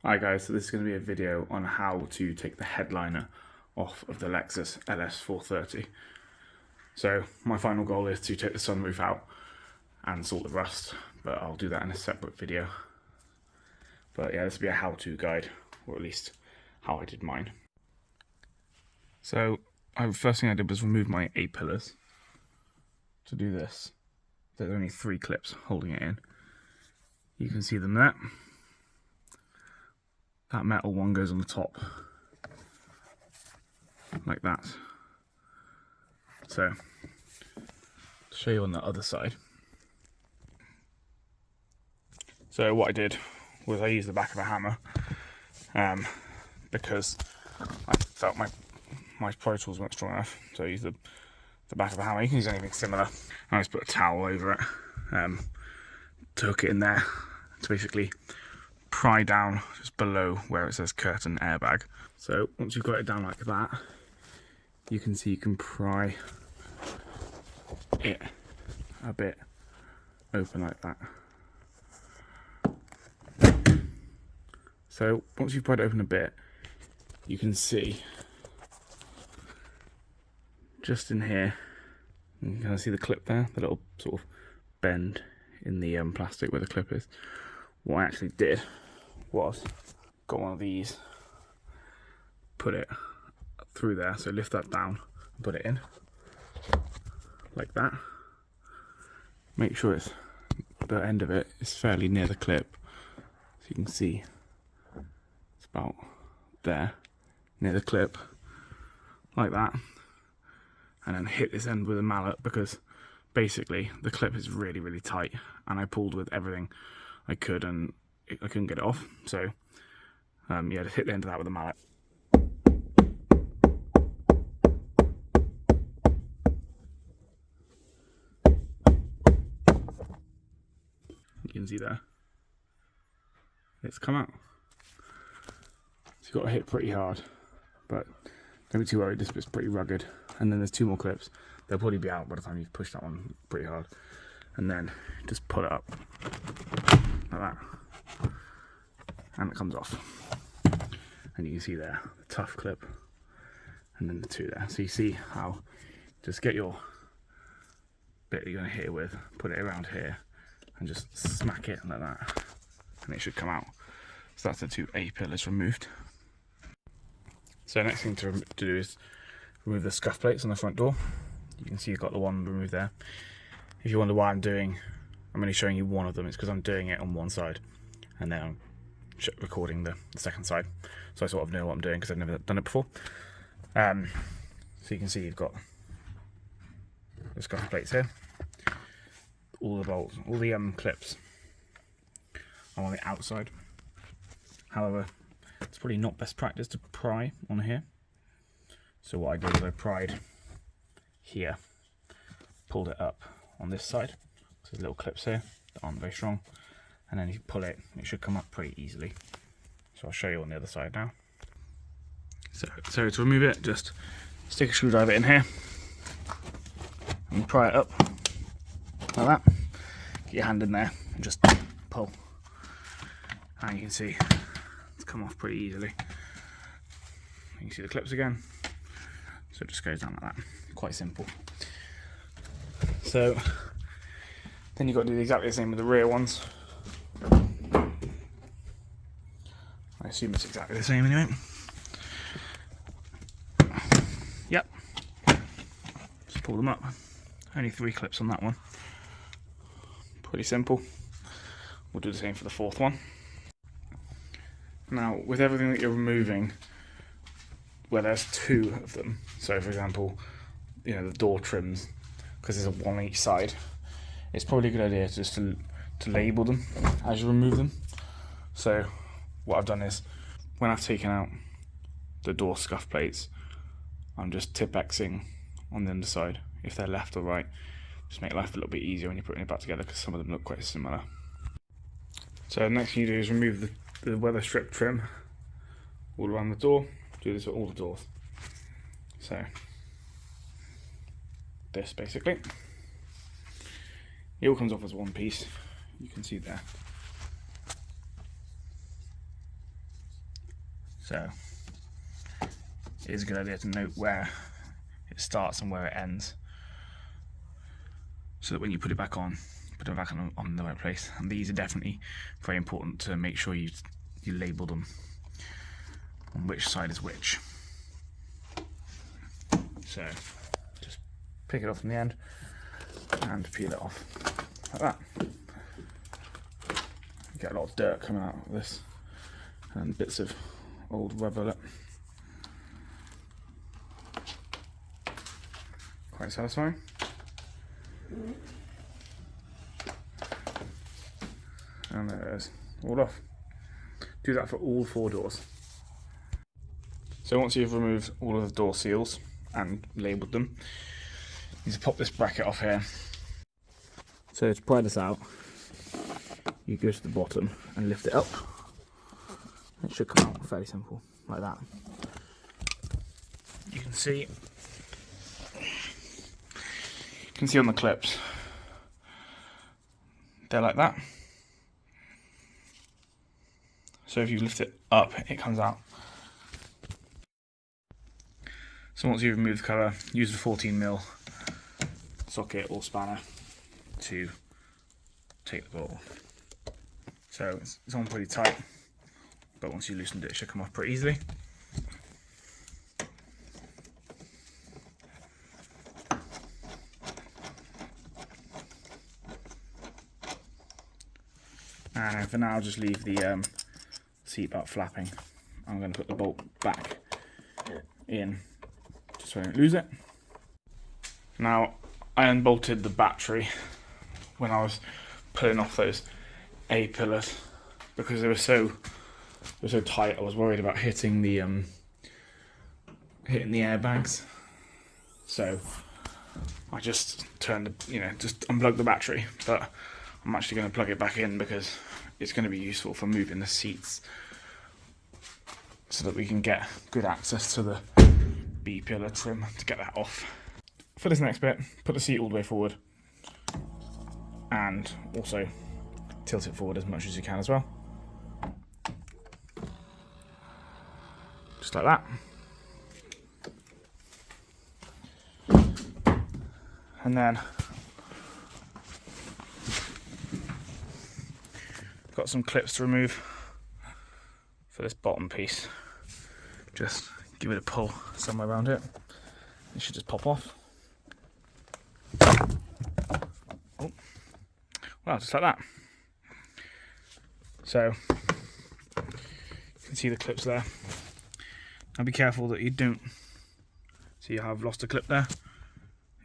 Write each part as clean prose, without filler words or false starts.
Hi guys, so this is going to be a video on how to take the headliner off of the Lexus LS430. So my final goal is to take the sunroof out and sort the rust, but I'll do that in a separate video. But yeah, this will be a how-to guide, or at least how I did mine. So first thing I did was remove my A-pillars. To do this, there's only 3 clips holding it in. You can see them there. That metal one goes on the top, like that. So, to show you on the other side. So what I did was I used the back of a hammer, because I felt my Pro Tools weren't strong enough. So I used the back of a hammer. You can use anything similar. I just put a towel over it, to hook it in there, to basically pry down just below where it says curtain airbag. So once you've got it down like that, you can see you can pry it a bit open like that. So once you've pried it open a bit, you can see just in here, you can kind of see the clip there, the little sort of bend in the plastic where the clip is. What I actually did was got one of these, put it through there, so lift that down and put it in like that. Make sure the end of it is fairly near the clip, so you can see it's about there near the clip, like that, and then hit this end with a mallet, because basically the clip is really tight and I pulled with everything I could and I couldn't get it off. So yeah, just hit the end of that with a mallet. You can see there, it's come out. So you've got to hit pretty hard, but don't be too worried, this bit's pretty rugged. And then there's 2 more clips. They'll probably be out by the time you've pushed that one pretty hard. And then just pull it up like that, and it comes off. And you can see there the tough clip, and then the 2 there. So you see how just get your bit you're going to hit it with, put it around here, and just smack it like that, and it should come out. So that's the 2 A-pillars removed. So next thing to do is remove the scuff plates on the front door. You can see you've got the one removed there. If you wonder why I'm only showing you one of them, it's because I'm doing it on one side and then I'm recording the second side, so I sort of know what I'm doing because I've never done it before. So you can see you've got the scuff plates here, all the bolts, all the clips are on the outside. However, it's probably not best practice to pry on here. So what I did is I pried here, pulled it up on this side. So there's little clips here that aren't very strong, and then if you pull it, it should come up pretty easily. So I'll show you on the other side now. So to remove it, just stick a screwdriver in here and pry it up like that. Get your hand in there and just pull, and you can see it's come off pretty easily. You can see the clips again, so it just goes down like that. Quite simple. So then you've got to do exactly the same with the rear ones. I assume it's exactly the same anyway. Yep. Just pull them up. Only 3 clips on that one. Pretty simple. We'll do the same for the 4th one. Now, with everything that you're removing, where there's 2 of them, so for example, you know, the door trims, because there's a 1 on each side, it's probably a good idea just to label them as you remove them. So what I've done is, when I've taken out the door scuff plates, I'm just tip-Xing on the underside, if they're left or right. Just make life a little bit easier when you're putting it back together, because some of them look quite similar. So the next thing you do is remove the weather strip trim all around the door. Do this with all the doors. So this basically, it all comes off as one piece. You can see there. So it is a good idea to note where it starts and where it ends, so that when you put it back on on the right place. And these are definitely very important to make sure you label them on which side is which. So just pick it off from the end and peel it off like that. You get a lot of dirt coming out of this and bits of old rubber. Look. Quite satisfying. And there it is, all off. Do that for all 4 doors. So once you've removed all of the door seals and labelled them, you need to pop this bracket off here. So to pry this out, you go to the bottom and lift it up. It should come out fairly simple, like that. You can see on the clips, they're like that. So if you lift it up, it comes out. So once you've removed the cover, use the 14mm socket or spanner to take the bolt off. So it's on pretty tight, but once you loosened it, it should come off pretty easily. And for now, I'll just leave the seat belt flapping. I'm going to put the bolt back in just so I don't lose it. Now, I unbolted the battery when I was pulling off those A pillars because they were so tight. I was worried about hitting the airbags. So I just just unplugged the battery, but I'm actually going to plug it back in because it's going to be useful for moving the seats so that we can get good access to the B pillar trim to get that off. For this next bit, put the seat all the way forward and also tilt it forward as much as you can as well. Just like that. And then got some clips to remove for this bottom piece. Just give it a pull somewhere around it. It should just pop off. Oh. Well, just like that. So you can see the clips there. Now be careful that you don't see I've lost a clip there.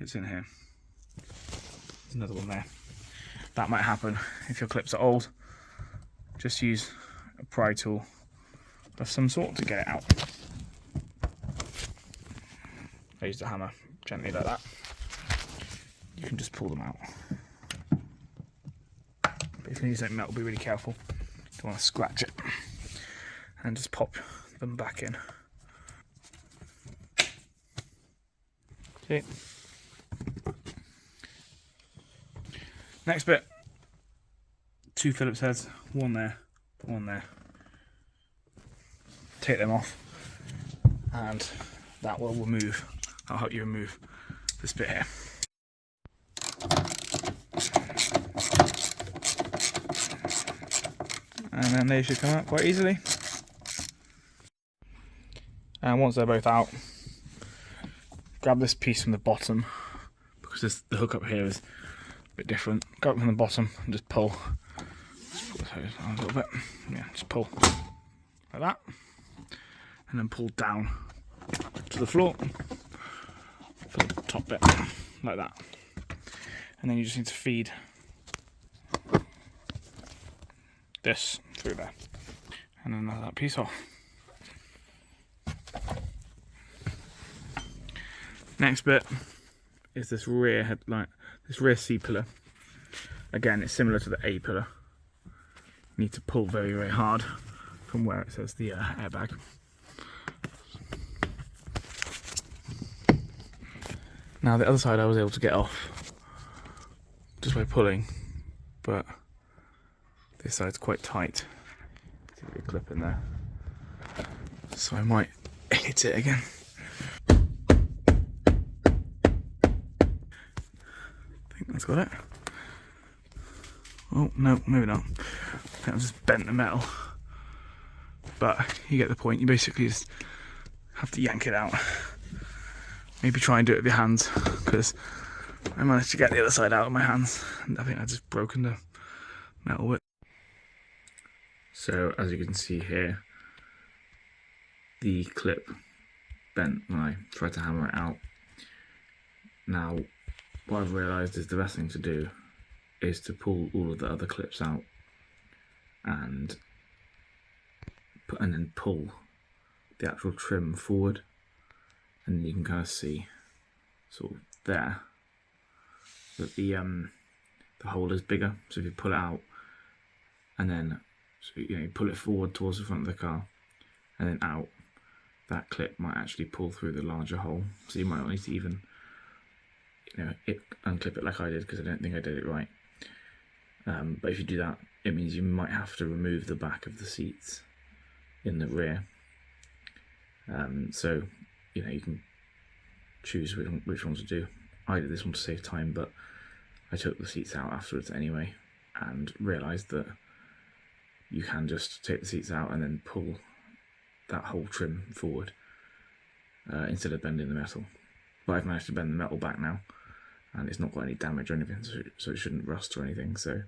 It's in here. There's another one there. That might happen if your clips are old. Just use a pry tool of some sort to get it out. I used a hammer gently like that. You can just pull them out. But if you use something metal, be really careful. Don't want to scratch it. And just pop them back in. Okay. Next bit. 2 Phillips heads, one there, one there. Take them off, and that will remove. I'll help you remove this bit here. And then they should come out quite easily. And once they're both out, grab this piece from the bottom because the hook up here is a bit different. Grab it from the bottom and just pull. A little bit, yeah, just pull like that, and then pull down to the floor for the top bit, like that. And then you just need to feed this through there, and then knock that piece off. Next bit is this rear headlight, this rear C pillar. Again, it's similar to the A pillar. Need to pull very, very hard from where it says the airbag. Now the other side I was able to get off just by pulling, but this side's quite tight. See a clip in there. So I might hit it again. I think that's got it. Oh, no, maybe not. I think I've just bent the metal. But you get the point. You basically just have to yank it out. Maybe try and do it with your hands, because I managed to get the other side out of my hands, and I think I've just broken the metal bit. So as you can see here, the clip bent when I tried to hammer it out. Now, what I've realised is the best thing to do is to pull all of the other clips out and then pull the actual trim forward, and you can kind of see sort of there that the hole is bigger. So if you pull it out and then you pull it forward towards the front of the car and then out, that clip might actually pull through the larger hole. So you might not need to even unclip it like I did, because I don't think I did it right. But if you do that, it means you might have to remove the back of the seats in the rear. So you can choose which one to do. I did this one to save time, but I took the seats out afterwards anyway, and realised that you can just take the seats out and then pull that whole trim forward instead of bending the metal. But I've managed to bend the metal back now, and it's not got any damage or anything, so it shouldn't rust or anything. So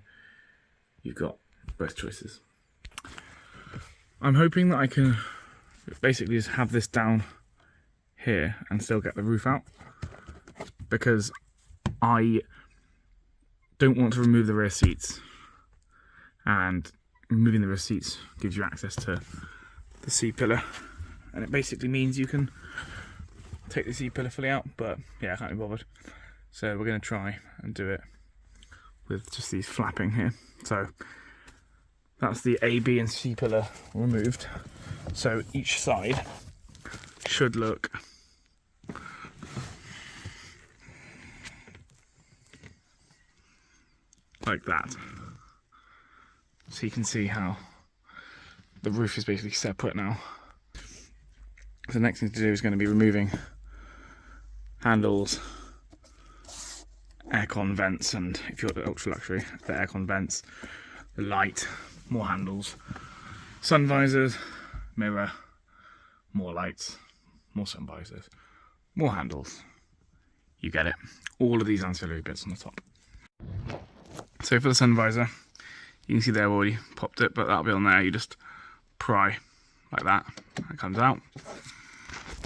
you've got both choices. I'm hoping that I can basically just have this down here and still get the roof out, because I don't want to remove the rear seats, and removing the rear seats gives you access to the C-pillar, and it basically means you can take the C-pillar fully out, but yeah, I can't be bothered. So we're going to try and do it with just these flapping here. So that's the A, B and C pillar removed. So each side should look like that. So you can see how the roof is basically separate now. So the next thing to do is going to be removing handles, aircon vents, and if you're the ultra luxury, the aircon vents, the light, more handles, sun visors, mirror, more lights, more sun visors, more handles. You get it. All of these ancillary bits on the top. So for the sun visor, you can see there I've already popped it, but that'll be on there. You just pry like that. That comes out.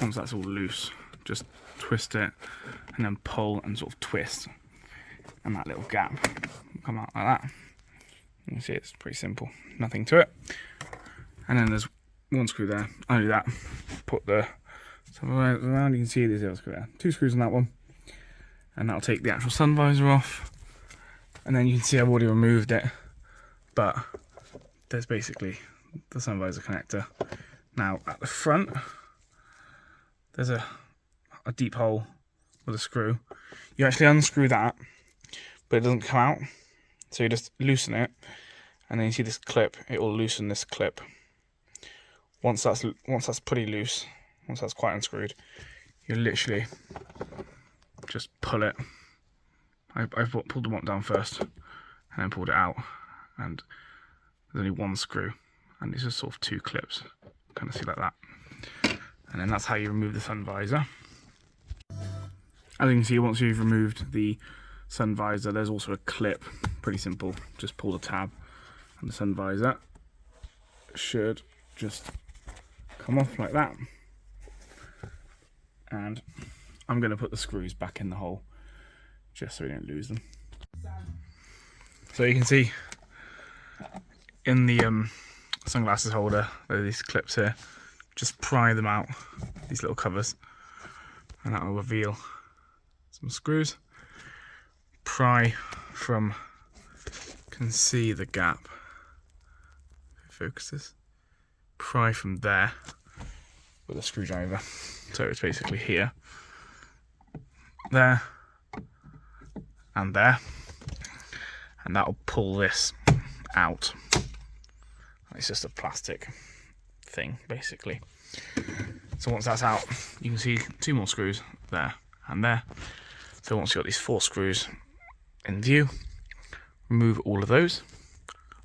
Once that's all loose, just twist it and then pull and sort of twist, and that little gap will come out like that. You can see it's pretty simple, nothing to it. And then there's one screw there. I do that, put the stuff around. You can see there's the other screw there. 2 screws on that one, and that'll take the actual sun visor off. And then you can see I've already removed it, but there's basically the sun visor connector. Now at the front, there's a deep hole with a screw. You actually unscrew that, but it doesn't come out. So you just loosen it, and then you see this clip. It will loosen this clip. Once that's pretty loose, once that's quite unscrewed, you literally just pull it. I pulled the one down first, and then pulled it out, and there's only one screw, and it's just sort of 2 clips. Kind of see like that. And then that's how you remove the sun visor. As you can see, once you've removed the sun visor, there's also a clip. Pretty simple. Just pull the tab, and the sun visor should just come off like that. And I'm going to put the screws back in the hole, just so we don't lose them. So you can see in the sunglasses holder, there are these clips here. Just pry them out, these little covers, and that will reveal some screws. Pry from, can see the gap, if it focuses. Pry from there with a screwdriver. So it's basically here, there, and there, and that will pull this out. It's just a plastic thing, basically. So once that's out, you can see 2 more screws there and there. So once you've got these 4 screws in view, remove all of those.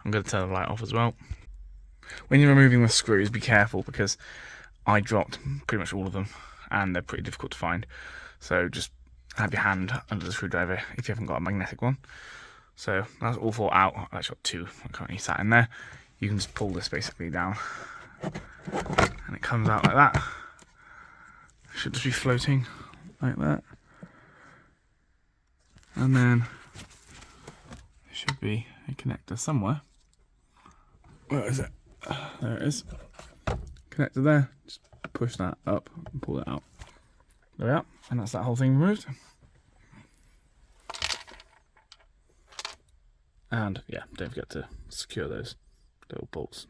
I'm going to turn the light off as well. When you're removing the screws, be careful, because I dropped pretty much all of them and they're pretty difficult to find. So just have your hand under the screwdriver if you haven't got a magnetic one. So that's all 4 out. I've actually got 2 currently sat in there. You can just pull this basically down and it comes out like that. It should just be floating like that. And then there should be a connector somewhere. Where is it? There it is. Connector there. Just push that up and pull it out. There we are. And that's that whole thing removed. And yeah, don't forget to secure those little bolts.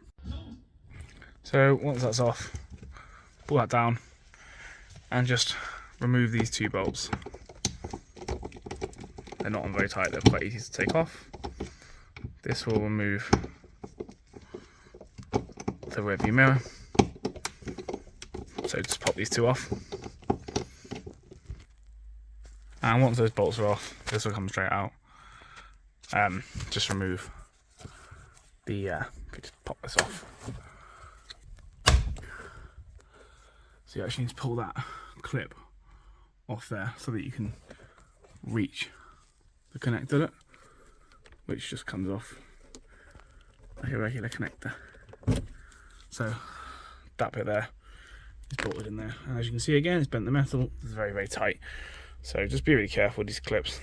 So once that's off, pull that down and just remove these 2 bolts. They're not on very tight, they're quite easy to take off. This will remove the rear view mirror. So just pop these 2 off. And once those bolts are off, this will come straight out. Just remove the, just pop this off. So you actually need to pull that clip off there so that you can reach the connector, which just comes off like a regular connector. So that bit there is bolted in there, and as you can see again, it's bent the metal. It's very, very tight. So just be really careful with these clips.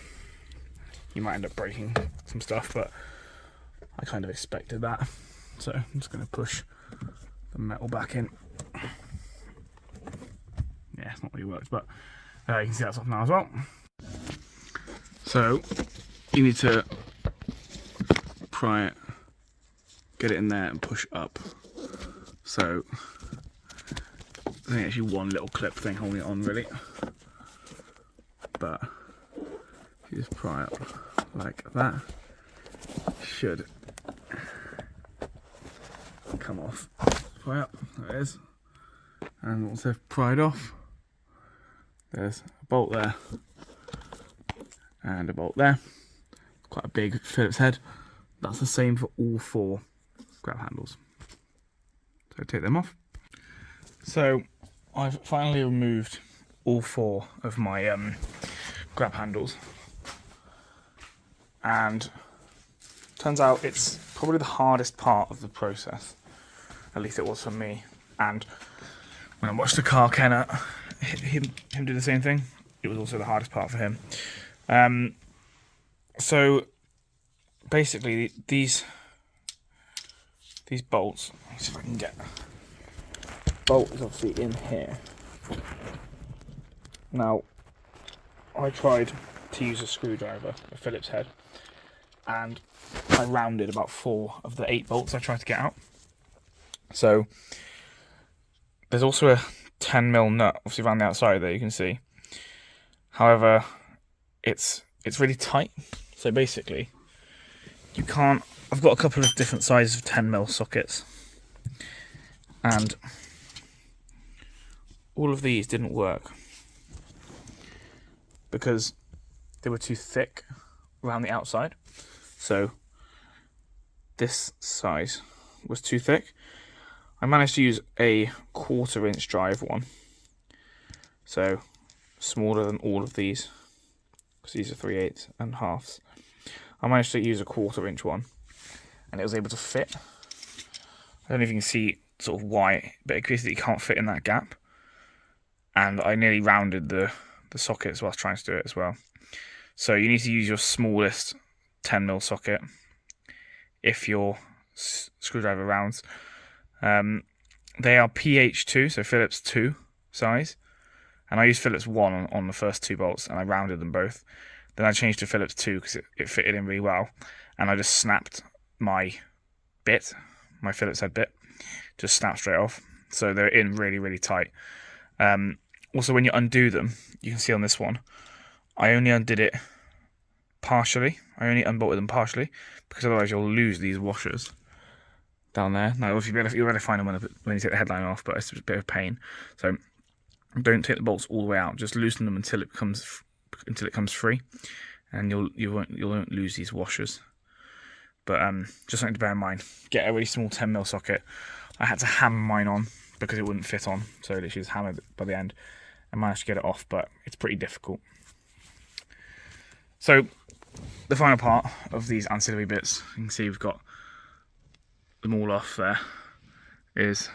You might end up breaking some stuff, but I kind of expected that. So I'm just going to push the metal back in. Yeah, it's not really worked, but you can see that's off now as well. So you need to pry it, get it in there and push up. So there's actually one little clip thing holding it on really, but if you just pry up like that, should come off. Pry up, there it is. And once they've pried off, there's a bolt there and a bolt there. Quite a big Phillips head. That's the same for all 4 grab handles. So take them off. So I've finally removed all 4 of my grab handles, and turns out it's probably the hardest part of the process. At least it was for me. And when I watched the car Kenner, him do the same thing, it was also the hardest part for him. So basically these bolts, let's see if I can get, bolt is obviously in here. Now I tried to use a screwdriver, a Phillips head, and I rounded about 4 of the 8 bolts I tried to get out. So there's also a 10mm nut obviously around the outside there, you can see. However, it's really tight. So basically, you can't. I've got a couple of different sizes of 10mm sockets, and all of these didn't work because they were too thick around the outside. So this size was too thick. I managed to use a 1/4 inch drive one, so smaller than all of these, because these are 3/8 and halves. I managed to use a 1/4 inch one, and it was able to fit. I don't know if you can see sort of why, but it basically can't fit in that gap. And I nearly rounded the sockets whilst trying to do it as well. So you need to use your smallest 10mm socket if your screwdriver rounds. They are PH2, so Phillips 2 size, and I used Phillips 1 on the first 2 bolts, and I rounded them both. Then I changed to Phillips 2 because it fitted in really well, and I just snapped my bit, my Phillips head bit, just snapped straight off. So they're in really, really tight. Also, when you undo them, you can see on this one, I only undid it partially. I only unbolted them partially, because otherwise you'll lose these washers. down there. Now, obviously, you'll be able to find them when you take the headliner off, but it's a bit of a pain. So don't take the bolts all the way out. Just loosen them until it comes free, and you won't lose these washers. But just something to bear in mind. Get a really small 10mm socket. I had to hammer mine on because it wouldn't fit on, so literally just hammered it by the end and managed to get it off, but it's pretty difficult. So the final part of these ancillary bits, you can see we've got them all off there, is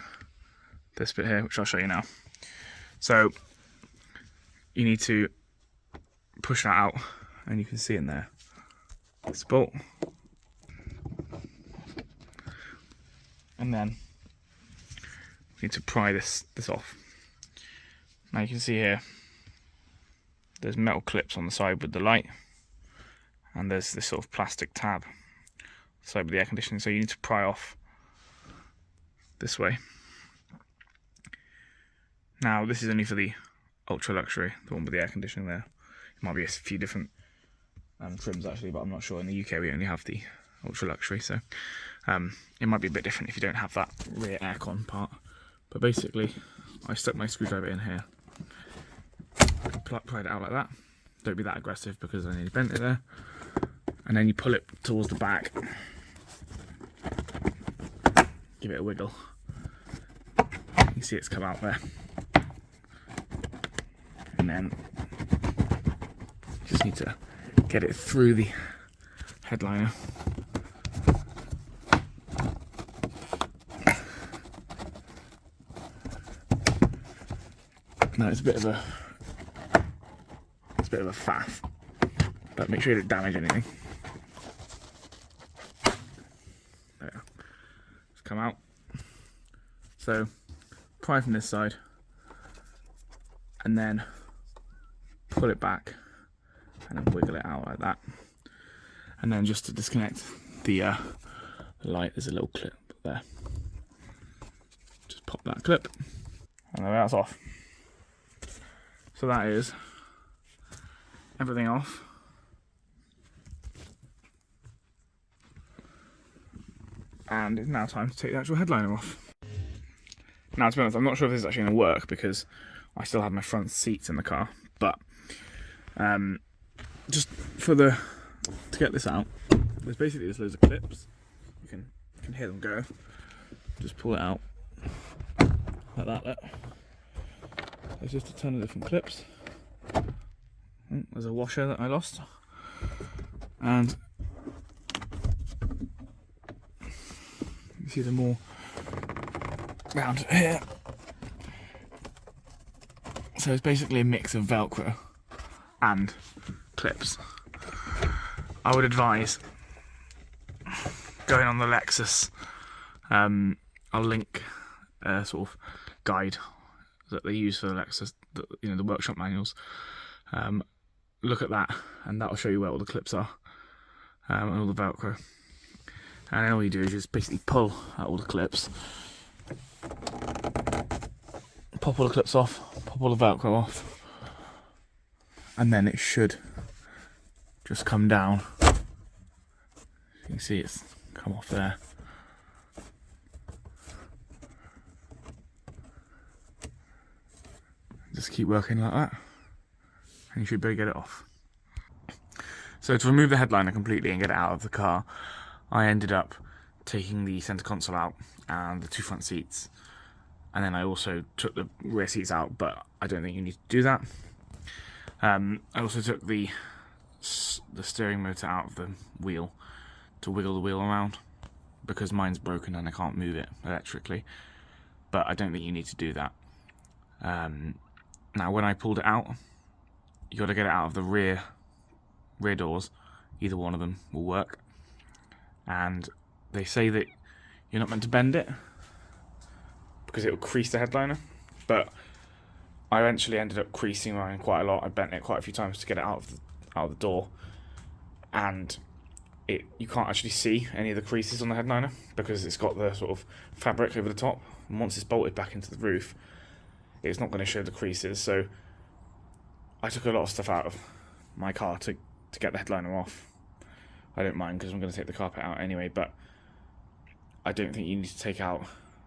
this bit here, which I'll show you now. So you need to push that out, and you can see in there, this bolt. And then we need to pry this off. Now you can see here, there's metal clips on the side with the light, and there's this sort of plastic tab on the side with the air conditioning. So you need to pry off this way. Now this is only for the ultra luxury, the one with the air conditioning there. It might be a few different trims actually, but I'm not sure. In the UK we only have the ultra luxury, so it might be a bit different if you don't have that rear aircon part. But basically, I stuck my screwdriver in here, pried it out like that. Don't be that aggressive because I nearly bent it there. And then you pull it towards the back, give it a wiggle. You can see it's come out there. And then just need to get it through the headliner. Now it's a bit of a faff, but make sure you don't damage anything. There, it's come out. So pry from this side, and then pull it back, and then wiggle it out like that. And then just to disconnect the light, there's a little clip there. Just pop that clip, and there, that's off. So that is everything off. And it's now time to take the actual headliner off. Now, to be honest, I'm not sure if this is actually going to work because I still have my front seats in the car. But just to get this out, there's basically just loads of clips. You can hear them go. Just pull it out like that. Look. There's just a ton of different clips. There's a washer that I lost, and you see them all round here. So it's basically a mix of Velcro and clips. I would advise going on the Lexus. I'll link a sort of guide that they use for the Lexus, the workshop manuals. Look at that, and that'll show you where all the clips are, and all the Velcro. And then all you do is just basically pull out all the clips, pop all the clips off, pop all the Velcro off, and then it should just come down. You can see it's come off there. Just keep working like that, and you should be able to get it off. So to remove the headliner completely and get it out of the car, I ended up taking the centre console out and the two front seats, and then I also took the rear seats out, but I don't think you need to do that. I also took the steering motor out of the wheel to wiggle the wheel around, because mine's broken and I can't move it electrically, but I don't think you need to do that. Now when I pulled it out, you got to get it out of the rear doors. Either one of them will work, and they say that you're not meant to bend it because it will crease the headliner, but I eventually ended up creasing mine quite a lot. I bent it quite a few times to get it out of the door, and you can't actually see any of the creases on the headliner because it's got the sort of fabric over the top, and once it's bolted back into the roof, it's not going to show the creases. So I took a lot of stuff out of my car to get the headliner off. I don't mind because I'm going to take the carpet out anyway, but I don't think you need to take out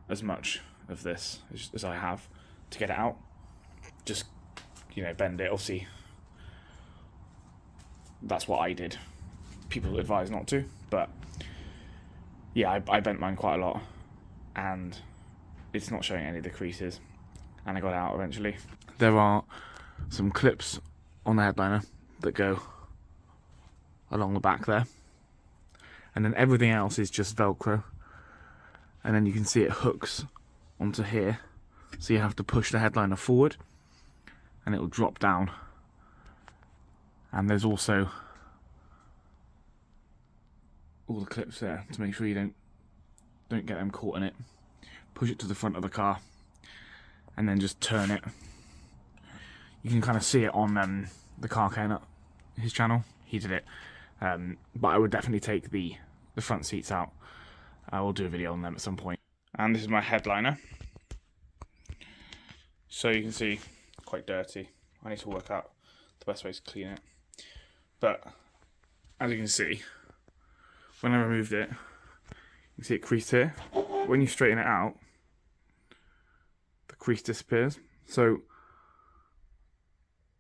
as much of this as I have to get it out. Just, you know, bend it. Obviously, that's what I did. People advise not to, but yeah, I bent mine quite a lot, and it's not showing any of the creases, and I got it out eventually. There are some clips on the headliner that go along the back there, and then everything else is just Velcro, and then you can see it hooks onto here, so you have to push the headliner forward and it will drop down. And there's also all the clips there to make sure you don't get them caught in it. Push it to the front of the car and then just turn it. You can kind of see it on the car cane, his channel. He did it, but I would definitely take the front seats out. I will do a video on them at some point. And this is my headliner. So you can see, quite dirty. I need to work out the best way to clean it. But as you can see, when I removed it, you can see it creased here. When you straighten it out, the crease disappears. So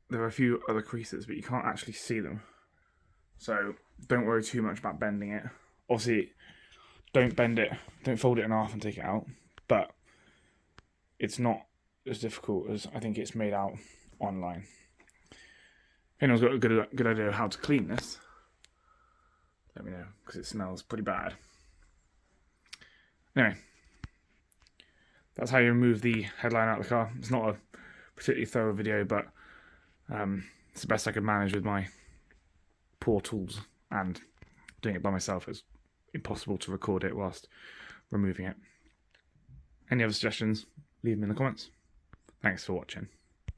there are a few other creases, but you can't actually see them. So don't worry too much about bending it. Obviously, don't bend it, don't fold it in half and take it out. But it's not as difficult as I think it's made out online. If anyone's got a good idea of how to clean this, let me know, because it smells pretty bad. Anyway, that's how you remove the headliner out of the car. It's not a particularly thorough video, but it's the best I could manage with my poor tools, and doing it by myself. It's impossible to record it whilst removing it. Any other suggestions, leave them in the comments. Thanks for watching.